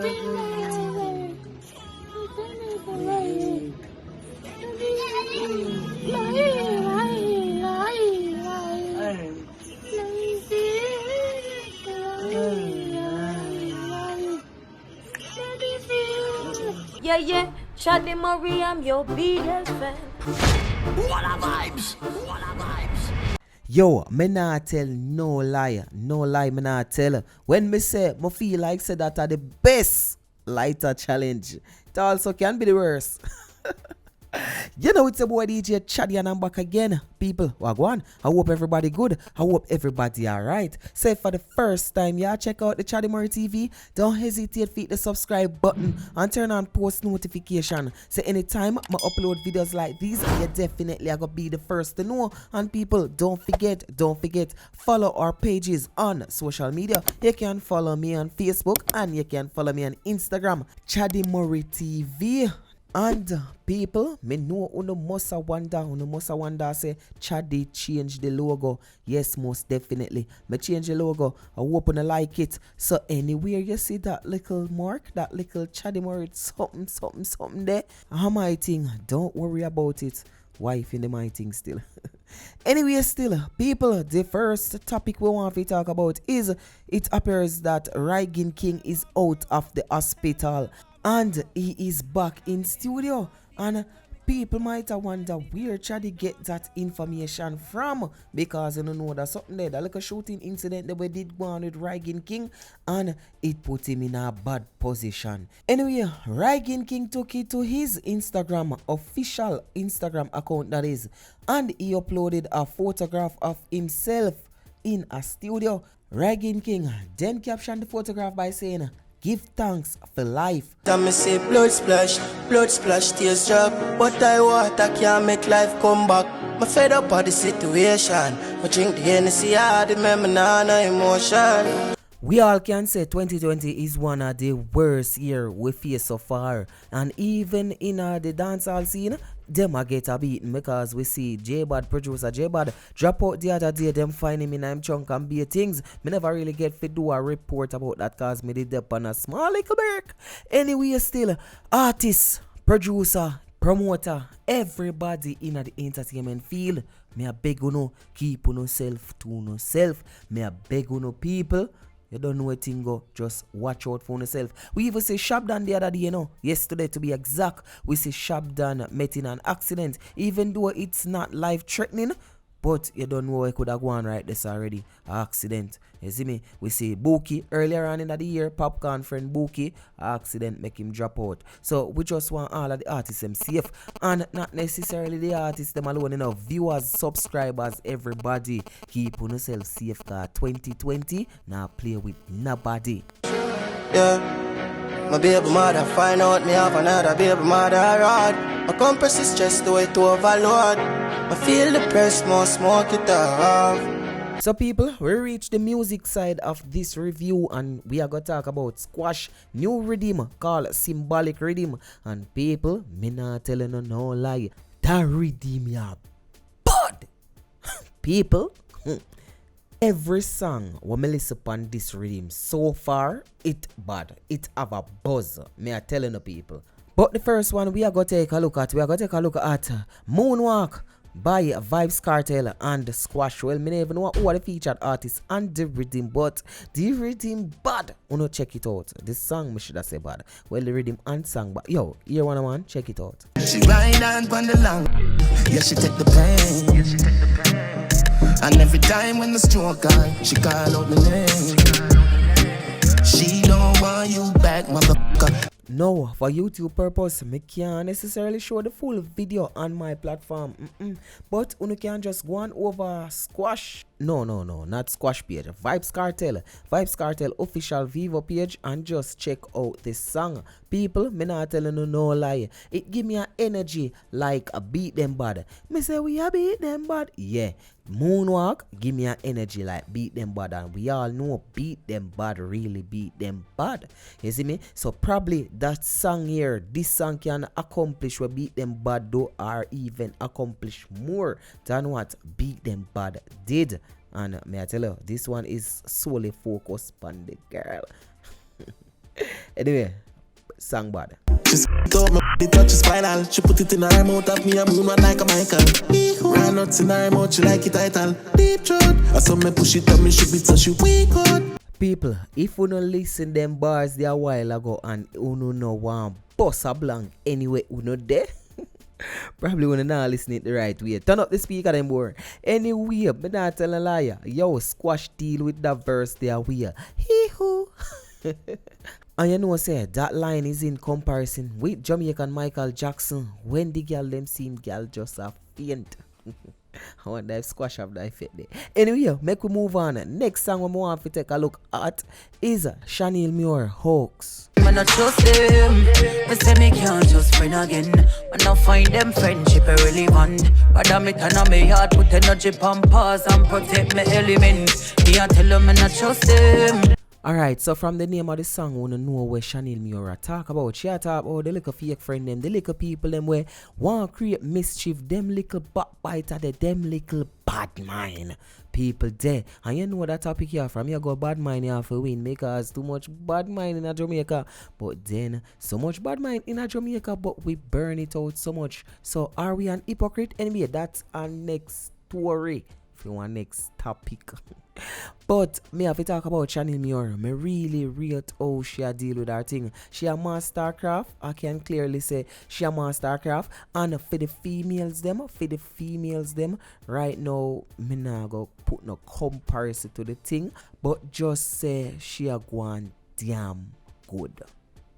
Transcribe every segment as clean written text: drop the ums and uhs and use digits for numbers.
Yeah, yeah, Chaddy Murray, I'm your biggest fan. What a vibes! What a vibes! Yo, me not tell no lie, me not tell. When me say, me feel like say that are the best lighter challenge, it also can be the worst. You know it's a boy DJ Chaddy and I'm back again. People, wagwan. I hope everybody good. I hope everybody alright. So for the first time you check out the Chaddy Murray TV, don't hesitate to hit the subscribe button and turn on post notification. So anytime I upload videos like these, you definitely are gonna be the first to know. And people, don't forget, follow our pages on social media. You can follow me on Facebook and you can follow me on Instagram, Chaddy Murray TV. And people, me know uno must wonder say Chaddy change the logo. Yes, most definitely. Me change the logo. I hope you like it. So anywhere you see that little mark, that little Chaddy Murray something there, my thing, don't worry about it. Wife in the my thing still. Anyway, still, people, the first topic we want to talk about is it appears that Rygin King is out of the hospital. And he is back in studio. And people might wonder where Chaddy get that information from. Because you don't know that something there. That like a shooting incident that we did go on with Rygin King. And it put him in a bad position. Anyway, Rygin King took it to his Instagram, official Instagram account that is. And he uploaded a photograph of himself in a studio. Rygin King then captioned the photograph by saying, "Give thanks for life." Me say blood splash, tears drop. But I water can't make life come back. Me fed up of the situation. Me drink the Hennessy, I remember no emotion. We all can say 2020 is one of the worst year we face so far. And even in the dancehall scene, them a get a beaten because we see J-Bad, producer J-Bad, drop out the other day, them find him in him trunk and be things. Me never really get to do a report about that cause me did up on a small little break. Anyway, still, artist, producer, promoter, everybody in the entertainment field, me a beg you keep on yourself to yourself. Me a beg you people, you don't know a thing go, just watch out for yourself. We even say Shabdan the other day, yesterday to be exact, we see Shabdan met in an accident, even though it's not life-threatening, but you don't know what could have gone right this already, accident. You see me? We see Buki earlier on in the year, Popcorn friend Buki, accident make him drop out. So we just want all of the artists them safe, and not necessarily the artists them alone, viewers, subscribers, everybody keep on yourself safe, cause 2020 now play with nobody. Yeah, my baby mother find out me have another baby mother rod. My compress is stressed away to overload. I feel depressed, more smoke it off. So people, we reach the music side of this review and we are going to talk about Squash new Riddim called Symbolic Riddim. And people, me not telling you no lie, that Riddim ya bad. People, every song when me listen upon this Riddim so far, it bad. It have a buzz, me I telling the people. But the first one we are going to take a look at, Moonwalk by Vybz Kartel and Squash. Well, me never even know who are the featured artists and the Riddim, but the Riddim bad. Uno check it out. This song me should have said bad. Well, the Riddim and song, but yo, here one man, check it out. She ride on the long, yeah, she take the pain. And every time when the stroke on, she call out my name. She don't want you back, motherfucker. No, for YouTube purpose, me can't necessarily show the full video on my platform. But you can just go on over Squash. No, not Squash page. Vybz Kartel official Vivo page and just check out this song. People, me not telling you no lie. It give me an energy like a beat them bad. Me say we a beat them bad. Yeah. Moonwalk give me an energy like beat them bad, and we all know beat them bad really beat them bad. You see me? So probably that song here, this song can accomplish what beat them bad do, or even accomplish more than what beat them bad did. And may I tell you, this one is solely focused on the girl. Anyway, song bad. She thought me the touch is final. She put it in her mouth of me a moon one like a Michael. Ran nuts in her mouth, she like it title. Deep throat. I saw me push it up, me she beat so she weak out. People, if you don't listen them bars there a while ago and you know one boss a blank anyway, you know there. Probably when not listening it the right way. Turn up the speaker them more. Anyway, me not tell a liar. Yo, squash deal with that verse there we are. Hee-hoo. And you know say that line is in comparison with Jamaican Michael Jackson when the girl them seen girl just a faint. I want that squash up that effect there. Anyway, make we move on. Next song we want to take a look at is Chanel Muir Hawks. Man, I trust them. They say me can't just friend again. When I find them friendship irrelevant. Rather me turn on me heart, put energy on pause and protect my element. Me I tell them, man, I trust them. Alright, so from the name of the song, we wanna know where Chanel Muir talk about. She talk about the little fake friend them, the little people them where want to create mischief, them little backbiter, them little bad mind people there. And you know that topic here from you go bad mind here for win because too much bad mind in a Jamaica. But then so much bad mind in a Jamaica, but we burn it out so much. So are we an hypocrite? Anyway, that's our next story. If you want next topic. But me have to talk about Chanel Muir. Me really rate how she a deal with her thing. She a mastercraft. I can clearly say she a mastercraft. And for the females them, right now me nah go put no comparison to the thing, but just say she a go on damn good.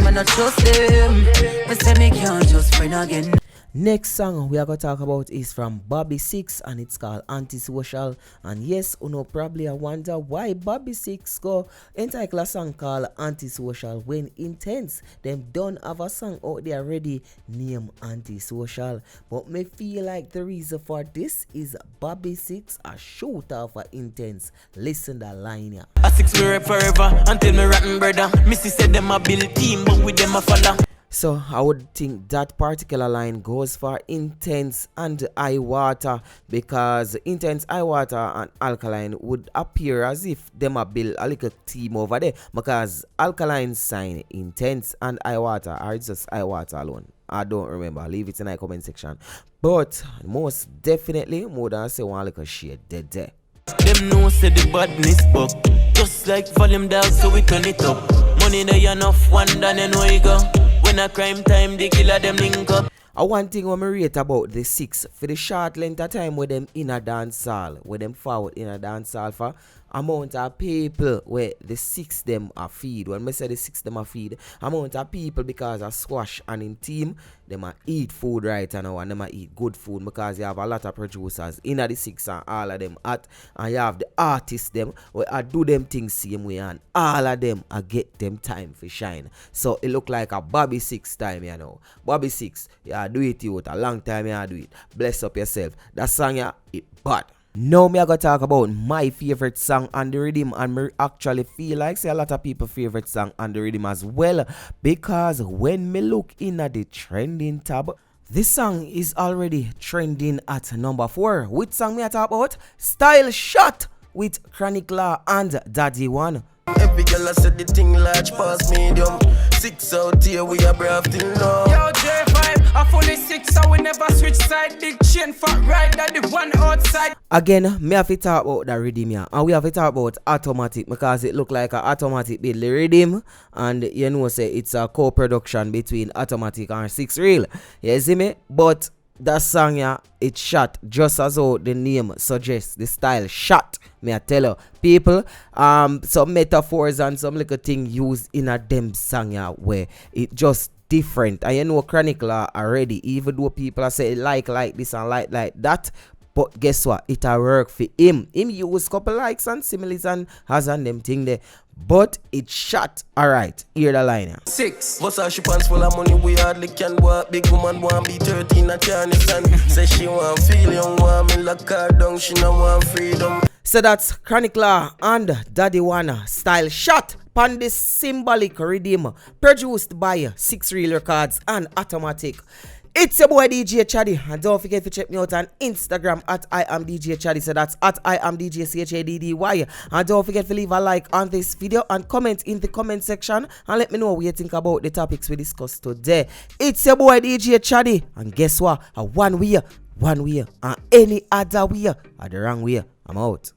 Man, I trust them. They say me can't just friend again. Next song we are going to talk about is from Bobby Six and it's called Antisocial. And yes, you know probably I wonder why Bobby Six go entitle a song called Antisocial when Intence them don't have a song out there already named Antisocial. But me feel like the reason for this is Bobby Six a shooter for Intence. Listen that line here. A six me rap forever until me rotten brother. Missy said them a build team but with them a follow. So I would think that particular line goes for Intence and Eye Water because Intence, Eye Water and Alkaline would appear as if them a build a little team over there because Alkaline sign Intence and Eye Water are just Eye Water alone. I don't remember. Leave it in the comment section. But most definitely more than say one little shade dead there. Them know say the badness buck. Just like volume down so we turn it up. Money there enough one done and know you go. When a crime time, the killer them link up. One thing I rate about the Six for the short length of time with them in a dance hall, with them forward in a dance hall for amount of people where the Six them are feed. When I say the Six them are feed, amount of people because of squash and in team, them a eat food right now and them a eat good food because you have a lot of producers in the Six and all of them at and you have the artists them where I do them things same way and all of them I get them time for shine. So it look like a Bobby Six time, you know. Bobby Six, yeah, do it you a long time you do it. Bless up yourself. That song yeah, it bad. Now me I gonna talk about my favorite song on the Riddim and me actually feel like say a lot of people favorite song on the Riddim as well because when me look in at the trending tab, this song is already trending at number 4. Which song me I talk about? Style Shot with Chronic Law and Daddy One. Every girl I said the thing large past medium. 6 out here we are brave till now. Yo J5, I fully 6 so we never switch side. Big chain fat right that the one outside. Again, me have to talk about the Riddim here. And we have to talk about Automatic because it look like a Automatic build the Riddim. And you know say it's a co-production between Automatic and 6 Real. You see me? But that song yeah, it's shot just as how the name suggests. The style shot. Me I tell you, people, some metaphors and some little thing used in a them song yeah, where it just different. And you know Chronic Law already, even though people are say like this and like that. But guess what? It a work for him. Him use couple likes and similes and has on them thing there. But it shot. Alright, hear the line. 6. What's our she pants full of money? We hardly can walk. Big woman want be 13 a chance and say she want feel young, want me lock her down. She no want freedom. So that's Chronic Law and Daddy One Style Shot on this Symbolic Riddim produced by 6 Real Records and Automatic. It's your boy DJ Chaddy, and don't forget to check me out on Instagram at I am DJ Chaddy. So that's at I am DJ CHADDY. And don't forget to leave a like on this video and comment in the comment section and let me know what you think about the topics we discussed today. It's your boy DJ Chaddy, and guess what? One way, and any other way are the wrong way. I'm out.